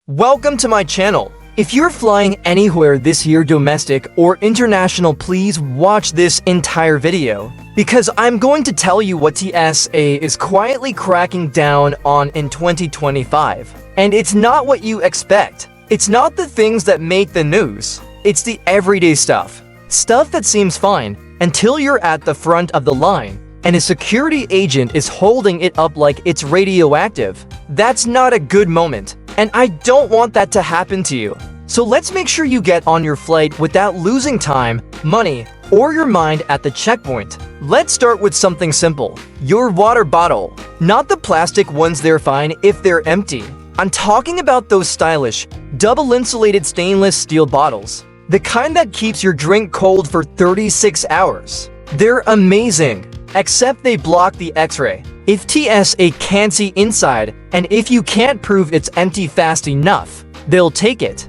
Welcome to my channel. If you're flying anywhere this year, domestic or international, please watch this entire video because I'm going to tell you what TSA is quietly cracking down on in 2025. And it's not what you expect. It's not the things that make the news. It's the everyday stuff. Stuff that seems fine until you're at the front of the line and a security agent is holding it up like it's radioactive. That's not a good moment. And I don't want that to happen to you. So let's make sure you get on your flight without losing time, money, or your mind at the checkpoint. Let's start with something simple. Your water bottle. Not the plastic ones, they're fine if they're empty. I'm talking about those stylish, double-insulated stainless steel bottles. The kind that keeps your drink cold for 36 hours. They're amazing, except they block the X-ray. If TSA can't see inside, and if you can't prove it's empty fast enough, they'll take it.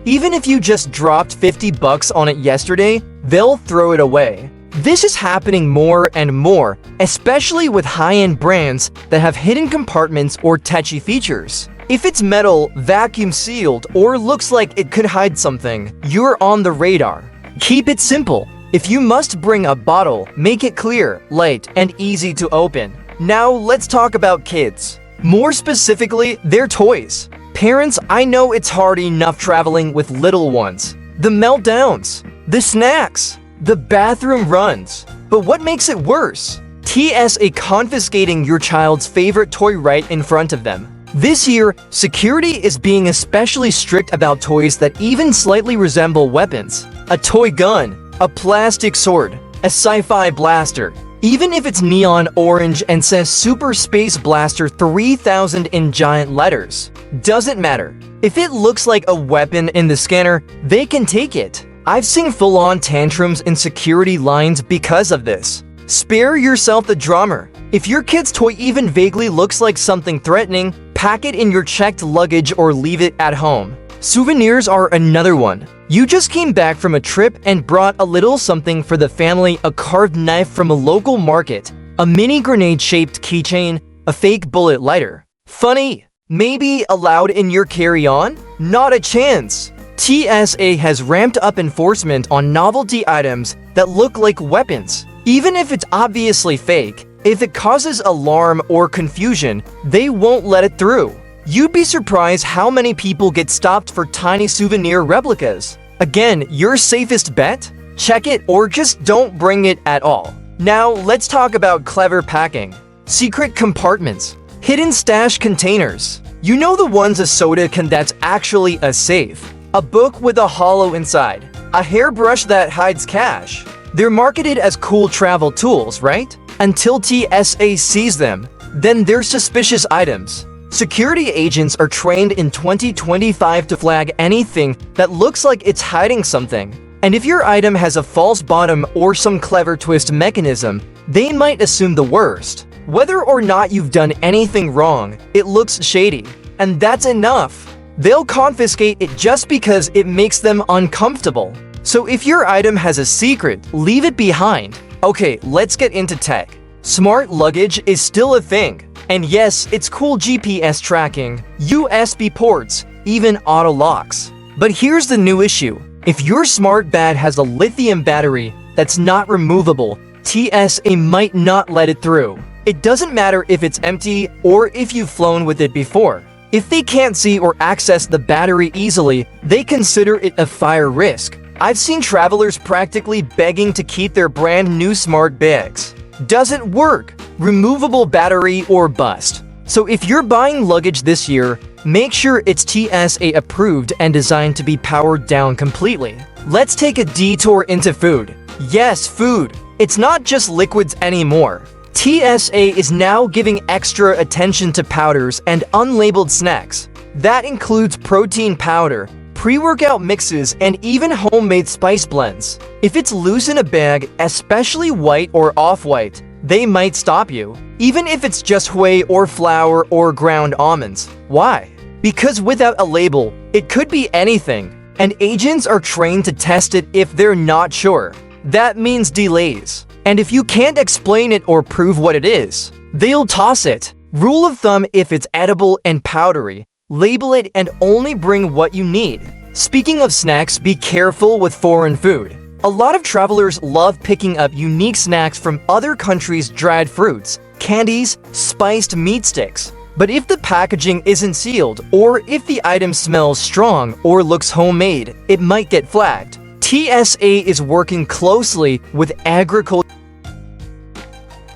Even if you just dropped $50 on it yesterday, they'll throw it away. This is happening more and more, especially with high-end brands that have hidden compartments or touchy features. If it's metal, vacuum sealed, or looks like it could hide something, you're on the radar. Keep it simple. If you must bring a bottle, make it clear, light, and easy to open. Now let's talk about kids. More specifically, their toys. Parents, I know it's hard enough traveling with little ones. The meltdowns, the snacks, the bathroom runs. But what makes it worse? TSA confiscating your child's favorite toy right in front of them. This year, security is being especially strict about toys that even slightly resemble weapons. A toy gun, a plastic sword, a sci-fi blaster. Even if it's neon orange and says Super Space Blaster 3000 in giant letters. Doesn't matter. If it looks like a weapon in the scanner, they can take it. I've seen full-on tantrums in security lines because of this. Spare yourself the drama. If your kid's toy even vaguely looks like something threatening, pack it in your checked luggage or leave it at home. Souvenirs are another one. You just came back from a trip and brought a little something for the family, a carved knife from a local market, a mini grenade-shaped keychain, a fake bullet lighter. Funny. Maybe allowed in your carry-on? Not a chance. TSA has ramped up enforcement on novelty items that look like weapons. Even if it's obviously fake, if it causes alarm or confusion, they won't let it through. You'd be surprised how many people get stopped for tiny souvenir replicas. Again, your safest bet? Check it or just don't bring it at all. Now, let's talk about clever packing. Secret compartments. Hidden stash containers. You know the ones a soda can that's actually a safe. A book with a hollow inside. A hairbrush that hides cash. They're marketed as cool travel tools, right? Until TSA sees them. Then they're suspicious items. Security agents are trained in 2025 to flag anything that looks like it's hiding something. And if your item has a false bottom or some clever twist mechanism, they might assume the worst. Whether or not you've done anything wrong, it looks shady. And that's enough. They'll confiscate it just because it makes them uncomfortable. So if your item has a secret, leave it behind. Okay, let's get into tech. Smart luggage is still a thing. And yes, it's cool GPS tracking, USB ports, even auto locks. But here's the new issue. If your smart bag has a lithium battery that's not removable, TSA might not let it through. It doesn't matter if it's empty or if you've flown with it before. If they can't see or access the battery easily, they consider it a fire risk. I've seen travelers practically begging to keep their brand new smart bags. Doesn't work. Removable battery or bust. So if you're buying luggage this year, make sure it's TSA approved and designed to be powered down completely. Let's take a detour into food. Yes, food. It's not just liquids anymore. TSA is now giving extra attention to powders and unlabeled snacks. That includes protein powder, pre-workout mixes, and even homemade spice blends. If it's loose in a bag, especially white or off-white, they might stop you. Even if it's just whey or flour or ground almonds. Why? Because without a label, it could be anything. And agents are trained to test it if they're not sure. That means delays. And if you can't explain it or prove what it is, they'll toss it. Rule of thumb: if it's edible and powdery, Label it and only bring what you need. Speaking of snacks, be careful with foreign food. A lot of travelers love picking up unique snacks from other countries' dried fruits, candies, spiced meat sticks. But if the packaging isn't sealed, or if the item smells strong or looks homemade, it might get flagged. TSA is working closely with agriculture.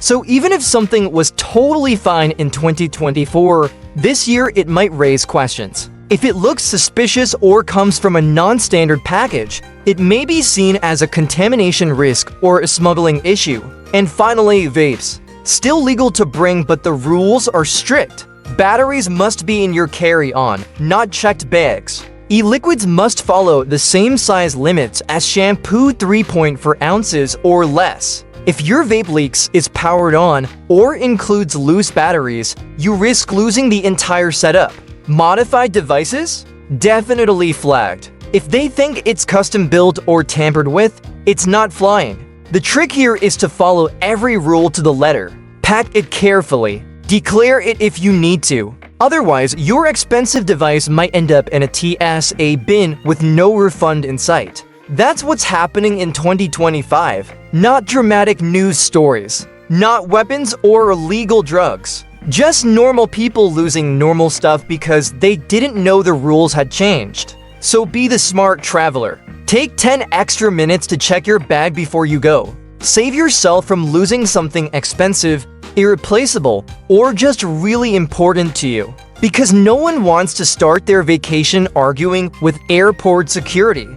So even if something was totally fine in 2024, this year it might raise questions. If it looks suspicious or comes from a non-standard package, it may be seen as a contamination risk or a smuggling issue. And finally, vapes. Still legal to bring, but the rules are strict. Batteries must be in your carry-on, not checked bags. E-liquids must follow the same size limits as shampoo 3.4 ounces or less. If your vape leaks, is powered on, or includes loose batteries, you risk losing the entire setup. Modified devices? Definitely flagged. If they think it's custom built or tampered with, it's not flying. The trick here is to follow every rule to the letter. Pack it carefully. Declare it if you need to. Otherwise, your expensive device might end up in a TSA bin with no refund in sight. That's what's happening in 2025. Not dramatic news stories. Not weapons or illegal drugs. Just normal people losing normal stuff because they didn't know the rules had changed. So be the smart traveler. Take 10 extra minutes to check your bag before you go. Save yourself from losing something expensive, irreplaceable, or just really important to you. Because no one wants to start their vacation arguing with airport security.